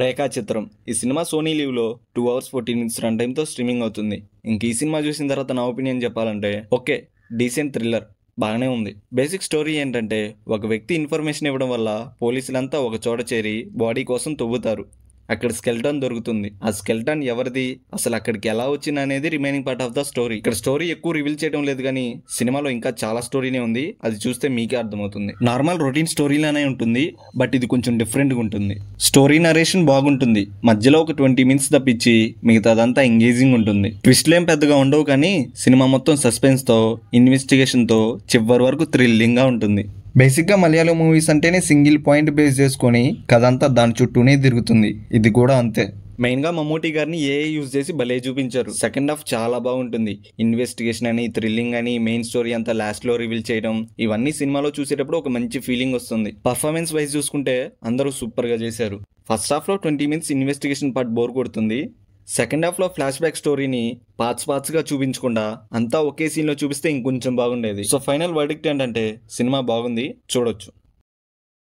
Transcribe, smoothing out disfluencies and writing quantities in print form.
రేఖా చిత్రం. ఈ సినిమా సోనీ లీవ్లో 2 hours 14 minutes రన్ టైంతో స్ట్రీమింగ్ అవుతుంది. ఇంక ఈ సినిమా చూసిన తర్వాత నా ఒపీనియన్ చెప్పాలంటే ఓకే, డీసెంట్ థ్రిల్లర్, బాగానే ఉంది. బేసిక్ స్టోరీ ఏంటంటే ఒక వ్యక్తి ఇన్ఫర్మేషన్ ఇవ్వడం వల్ల పోలీసులంతా ఒక చోట చేరి బాడీ కోసం తవ్వుతారు. అక్కడ స్కెల్టన్ దొరుకుతుంది. ఆ స్కెల్టన్ ఎవరిది, అసలు అక్కడికి ఎలా వచ్చింది అనేది remaining part of the story. ఇక్కడ స్టోరీ ఎక్కువ రివీల్ చేయడం లేదు, కానీ సినిమాలో ఇంకా చాలా స్టోరీనే ఉంది. అది చూస్తే మీకే అర్థమవుతుంది. నార్మల్ రొటీన్ స్టోరీలానే ఉంటుంది, బట్ ఇది కొంచెం డిఫరెంట్గా ఉంటుంది. స్టోరీ నరేషన్ బాగుంటుంది. మధ్యలో ఒక 20 minutes తప్పించి మిగతాదంతా ఎంగేజింగ్ ఉంటుంది. ట్విస్ట్లు ఏం పెద్దగా ఉండవు, కానీ సినిమా మొత్తం సస్పెన్స్తో, ఇన్వెస్టిగేషన్తో చివరి వరకు థ్రిల్లింగ్గా ఉంటుంది. బేసిక్గా మలయాళం మూవీస్ అంటేనే సింగిల్ పాయింట్ బేస్ చేసుకొని కథ అంతా దాని చుట్టూనే తిరుగుతుంది. ఇది కూడా అంతే. మెయిన్గా మమ్మూటి గారిని ఏఐ యూజ్ చేసి భలే చూపించారు. సెకండ్ హాఫ్ చాలా బాగుంటుంది. ఇన్వెస్టిగేషన్ అని, థ్రిల్లింగ్ అని, మెయిన్ స్టోరీ అంతా లాస్ట్లో రివీల్ చేయడం, ఇవన్నీ సినిమాలో చూసేటప్పుడు ఒక మంచి ఫీలింగ్ వస్తుంది. పర్ఫార్మెన్స్ వైజ్ చూసుకుంటే అందరూ సూపర్గా చేశారు. ఫస్ట్ హాఫ్లో 20 minutes ఇన్వెస్టిగేషన్ పార్ట్ బోర్ కొడుతుంది. సెకండ్ హాఫ్లో ఫ్లాష్ బ్యాక్ స్టోరీని పార్ట్స్గా చూపించకుండా అంతా ఒకే సీన్లో చూపిస్తే ఇంకొంచెం బాగుండేది. సో ఫైనల్ వర్డిక్ట్ ఏంటంటే సినిమా బాగుంది, చూడొచ్చు.